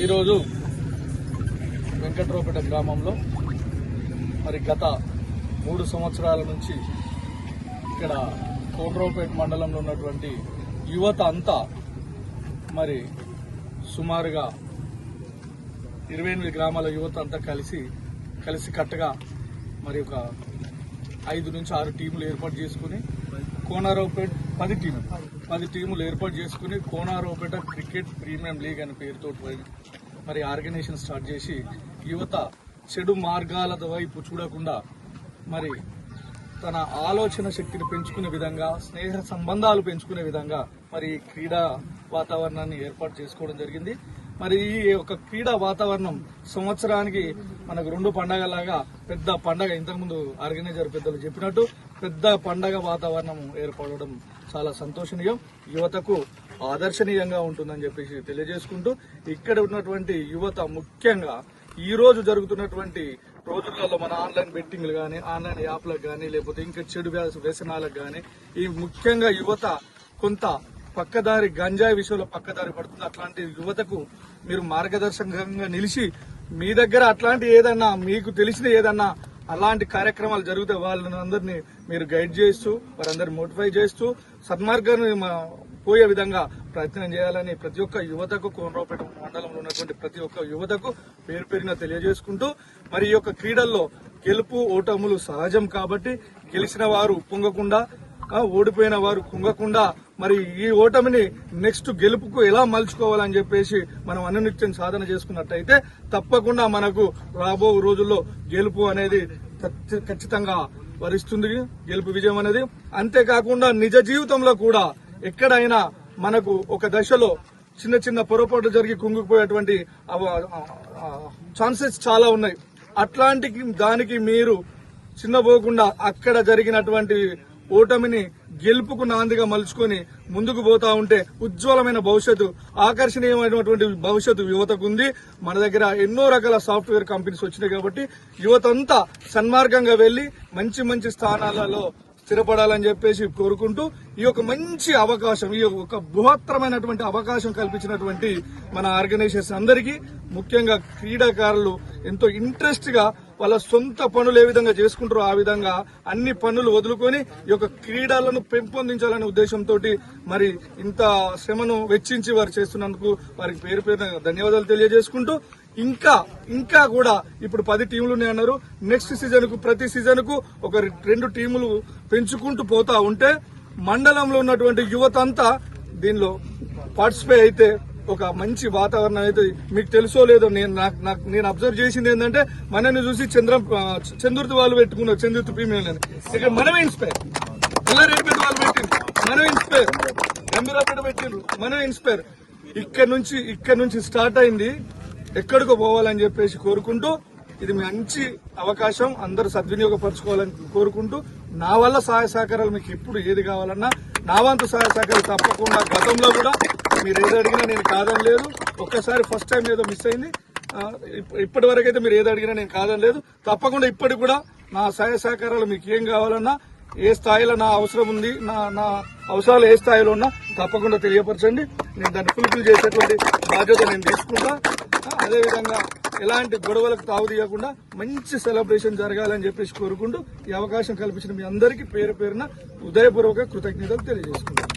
ఈరోజు వెంకట్రావుపేట గ్రామంలో మరి గత 3 సంవత్సరాల నుంచి ఇక్కడ కోట్రావుపేట మండలంలో ఉన్నటువంటి యువత అంతా మరి సుమారుగా 28 గ్రామాల యువత అంతా కలిసి కట్టగా మరి ఒక 5 నుంచి 6 టీములు ఏర్పాటు చేసుకుని కోనరావుపేట 10 టీములు ఏర్పాటు చేసుకుని కోనరావుపేట క్రికెట్ ప్రీమియం లీగ్ అనే పేరుతో మరి ఆర్గనైజేషన్ స్టార్ట్ చేసి యువత చెడు మార్గాల వైపు చూడకుండా మరి తన ఆలోచన శక్తిని పెంచుకునే విధంగా స్నేహ సంబంధాలు పెంచుకునే విధంగా మరి క్రీడా వాతావరణాన్ని ఏర్పాటు చేసుకోవడం జరిగింది. మరి ఈ ఒక క్రీడా వాతావరణం సంవత్సరానికి మనకు 2 పండగలాగా పెద్ద పండగ, ఇంతకుముందు ఆర్గనైజర్ పెద్దలు చెప్పినట్టు పెద్ద పండగ వాతావరణం ఏర్పడడం చాలా సంతోషనీయం, యువతకు ఆదర్శనీయంగా ఉంటుందని చెప్పేసి తెలియజేసుకుంటూ ఇక్కడ ఉన్నటువంటి యువత ముఖ్యంగా ఈ రోజు జరుగుతున్నటువంటి రోజులలో మన ఆన్లైన్ బెట్టింగ్లు కానీ, ఆన్లైన్ యాప్లకు కానీ, లేకపోతే ఇంకా చెడు వ్యసనాలకు కానీ ఈ ముఖ్యంగా యువత కొంత పక్కదారి గంజాయి విషయంలో పక్కదారి పడుతుంది. అట్లాంటి యువతకు మీరు మార్గదర్శకంగా నిలిచి మీ దగ్గర అట్లాంటి ఏదన్నా మీకు తెలిసిన ఏదన్నా అలాంటి కార్యక్రమాలు జరిగితే వాళ్ళందరినీ మీరు గైడ్ చేస్తూ వారందరినీ మోటిఫై చేస్తూ సన్మార్గాన్ని పోయే విధంగా ప్రయత్నం చేయాలని ప్రతి ఒక్క యువతకు, కోనరావుపేట మండలంలో ఉన్నటువంటి ప్రతి ఒక్క యువతకు పేరున తెలియజేసుకుంటూ మరి ఈ యొక్క క్రీడల్లో గెలుపు ఓటములు సహజం కాబట్టి గెలిచిన వారు పొంగకుండా, ఓడిపోయిన వారు కుంగకుండా మరి ఈ ఓటమిని నెక్స్ట్ గెలుపుకు ఎలా మలుచుకోవాలని చెప్పేసి మనం అనునిత్యం సాధన చేసుకున్నట్టయితే తప్పకుండా మనకు రాబో రోజుల్లో గెలుపు అనేది ఖచ్చితంగా వరిస్తుంది, గెలుపు విజయం అనేది. అంతేకాకుండా నిజ జీవితంలో కూడా ఎక్కడైనా మనకు ఒక దశలో చిన్న పొరపాటు జరిగి కుంగిపోయేటువంటి ఛాన్సెస్ చాలా ఉన్నాయి. అట్లాంటి దానికి మీరు చిన్నపోకుండా అక్కడ జరిగినటువంటి ఓటమిని గెలుపుకు నాందిగా మలుచుకొని ముందుకు పోతా ఉంటే ఉజ్వలమైన భవిష్యత్తు, ఆకర్షణీయమైనటువంటి భవిష్యత్తు యువతకు ఉంది. మన దగ్గర ఎన్నో రకాల సాఫ్ట్వేర్ కంపెనీస్ వచ్చినాయి కాబట్టి యువత అంతా సన్మార్గంగా వెళ్లి మంచి స్థానాలలో స్థిరపడాలని చెప్పేసి కోరుకుంటూ ఈ యొక్క మంచి అవకాశం, ఈ యొక్క బృహత్తరమైనటువంటి అవకాశం కల్పించినటువంటి మన ఆర్గనైజేషన్ అందరికీ, ముఖ్యంగా క్రీడాకారులు ఎంతో ఇంట్రెస్ట్ గా వాళ్ళ సొంత పనులు ఏ విధంగా చేసుకుంటారో ఆ విధంగా అన్ని పనులు వదులుకొని ఈ యొక్క క్రీడలను పెంపొందించాలనే ఉద్దేశంతో మరి ఇంత శ్రమను వెచ్చించి వారు చేస్తున్నందుకు వారికి పేరున ధన్యవాదాలు తెలియజేసుకుంటూ ఇంకా కూడా ఇప్పుడు 10 టీములు ఉన్నాయన్నారు. నెక్స్ట్ సీజన్ కు ప్రతి సీజన్ కు ఒక 2 టీములు పెంచుకుంటూ పోతా ఉంటే మండలంలో ఉన్నటువంటి యువత అంతా దీనిలో పార్టిసిపేట్ అయితే ఒక మంచి వాతావరణం అయితే మీకు తెలుసో లేదో నేను అబ్జర్వ్ చేసింది ఏంటంటే మనని చూసి చంద్రుతి వాళ్ళు పెట్టుకున్నారు, చంద్రుతి ప్రీమియం అని. ఇక్కడ మనమే ఇన్స్పైర్, ఎల్లారెడ్డిపేట వాళ్ళు పెట్టిండ్రు, మనమే ఇన్స్పైర్, గంభీరాపేట పెట్టిండ్రు, మనమే ఇన్స్పైర్. ఇక్కడ నుంచి స్టార్ట్ అయింది, ఎక్కడికో పోవాలని చెప్పేసి కోరుకుంటూ ఇది మంచి అవకాశం, అందరూ సద్వినియోగపరచుకోవాలని కోరుకుంటూ నా వల్ల సహాయ సహకారాలు మీకు ఎప్పుడు ఏది కావాలన్నా నా వంతు సహాయ సహకారాలు తప్పకుండా, గతంలో కూడా మీరు ఏది అడిగినా నేను కాదని లేదు. ఒక్కసారి ఫస్ట్ టైం ఏదో మిస్ అయింది, ఇప్పటి వరకు అయితే మీరు ఏది అడిగినా నేను కాదని లేదు. తప్పకుండా ఇప్పటికి కూడా నా సహాయ సహకారాలు మీకు ఏం కావాలన్నా, ఏ స్థాయిలో నా అవసరం ఉంది, నా అవసరాలు ఏ స్థాయిలో ఉన్నా తప్పకుండా తెలియపరచండి. నేను దాన్ని ఫుల్ఫిల్ చేసేటువంటి బాధ్యత నేను తీసుకుంటా. అదేవిధంగా ఎలాంటి గొడవలకు తావు తీయకుండా మంచి సెలబ్రేషన్ జరగాలని చెప్పేసి కోరుకుంటూ ఈ అవకాశం కల్పించిన మీ అందరికీ పేరున హృదయపూర్వక కృతజ్ఞతలు తెలియజేసుకుంటాను.